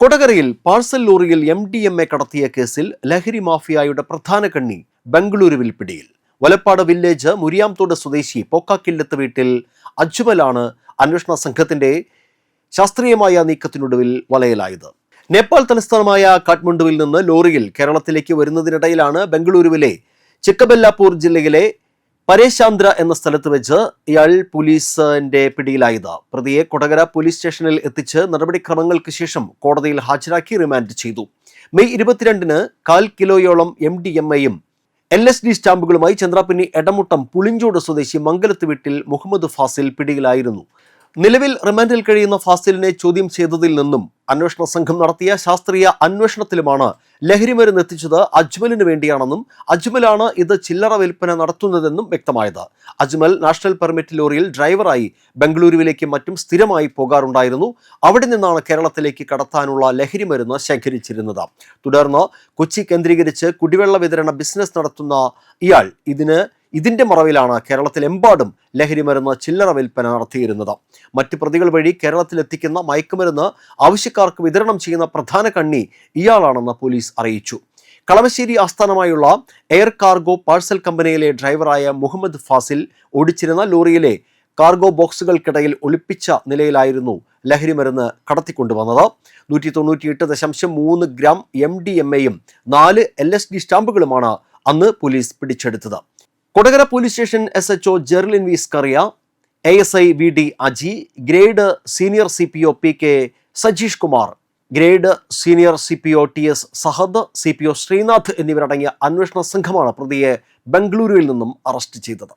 കൊടകരയിൽ parcel ലോറിയിൽ MDMA കടത്തിയ കേസിൽ ലഹരി മാഫിയയുടെ പ്രധാന കണ്ണി ബംഗളൂരുവിൽ പിടിയിൽ. വലപ്പാട് വില്ലേജ് മുരിയാംതോട് സ്വദേശി പോക്കാക്കില്ലത്ത് വീട്ടിൽ അജ്മലാണ് അന്വേഷണ സംഘത്തിന്റെ ശാസ്ത്രീയമായ നീക്കത്തിനൊടുവിൽ വലയിലായത്. നേപ്പാൾ തലസ്ഥാനമായ കാഠ്മണ്ഡുവിൽ നിന്ന് ലോറിയിൽ കേരളത്തിലേക്ക് വരുന്നതിനിടയിലാണ് ബംഗളൂരുവിലെ ചിക്കബെല്ലാപൂർ ജില്ലയിലെ പരേശാന്ദ്ര എന്ന സ്ഥലത്ത് വെച്ച് ഇയാൾ പോലീസിന്റെ പിടിയിലായത്. പ്രതിയെ കൊടകര പോലീസ് സ്റ്റേഷനിൽ എത്തിച്ച് നടപടിക്രമങ്ങൾക്ക് ശേഷം കോടതിയിൽ ഹാജരാക്കി റിമാൻഡ് ചെയ്തു. മെയ് 22-ന് 1/4 കിലോയോളം MDMA-യും LSD സ്റ്റാമ്പുകളുമായി ചന്ദ്രാപിന്നി എടമുട്ടം പുളിഞ്ചോട് സ്വദേശി മംഗലത്ത് വീട്ടിൽ മുഹമ്മദ് ഫാസിൽ പിടിയിലായിരുന്നു. നിലവിൽ റിമാൻഡിൽ കഴിയുന്ന ഫാസിലിനെ ചോദ്യം ചെയ്തതിൽ നിന്നും അന്വേഷണ സംഘം നടത്തിയ ശാസ്ത്രീയ അന്വേഷണത്തിലുമാണ് ലഹരിമരുന്ന് എത്തിച്ചത് അജ്മലിന് വേണ്ടിയാണെന്നും അജ്മലാണ് ഇത് ചില്ലറ വിൽപ്പന നടത്തുന്നതെന്നും വ്യക്തമായത്. അജ്മൽ നാഷണൽ പെർമിറ്റ് ലോറിയിൽ ഡ്രൈവറായി ബംഗളൂരുവിലേക്കും മറ്റും സ്ഥിരമായി പോകാറുണ്ടായിരുന്നു. അവിടെ നിന്നാണ് കേരളത്തിലേക്ക് കടത്താനുള്ള ലഹരിമരുന്ന് ശേഖരിച്ചിരുന്നത്. തുടർന്ന് കൊച്ചി കേന്ദ്രീകരിച്ച് കുടിവെള്ള വിതരണ ബിസിനസ് നടത്തുന്ന ഇയാൾ ഇതിന്റെ മറവിലാണ് കേരളത്തിലെമ്പാടും ലഹരിമരുന്ന് ചില്ലറ വിൽപ്പന നടത്തിയിരുന്നത്. മറ്റ് പ്രതികൾ വഴി കേരളത്തിലെത്തിക്കുന്ന മയക്കുമരുന്ന് ആവശ്യക്കാർക്ക് വിതരണം ചെയ്യുന്ന പ്രധാന കണ്ണി ഇയാളാണെന്ന് പോലീസ് അറിയിച്ചു. കളമശ്ശേരി ആസ്ഥാനമായുള്ള എയർ കാർഗോ പാഴ്സൽ കമ്പനിയിലെ ഡ്രൈവറായ മുഹമ്മദ് ഫാസിൽ ഓടിച്ചിരുന്ന ലോറിയിലെ കാർഗോ ബോക്സുകൾക്കിടയിൽ ഒളിപ്പിച്ച നിലയിലായിരുന്നു ലഹരിമരുന്ന് കടത്തിക്കൊണ്ടുവന്നത്. 198.3 ഗ്രാം MDMA-യും 4 LSD സ്റ്റാമ്പുകളുമാണ് അന്ന് പോലീസ് പിടിച്ചെടുത്തത്. Kodakara police station SHO Jerlin V Scaria, ASI VD Aji, grade senior CPO PK Sajeesh Kumar, grade senior CPO TS Sahad, CPO Sreenath എന്നിവരടങ്ങിയ അന്വേഷണ സംഘമാണ് പ്രതിയെ ബംഗളൂരുവിൽ നിന്നും അറസ്റ്റ് ചെയ്തത്.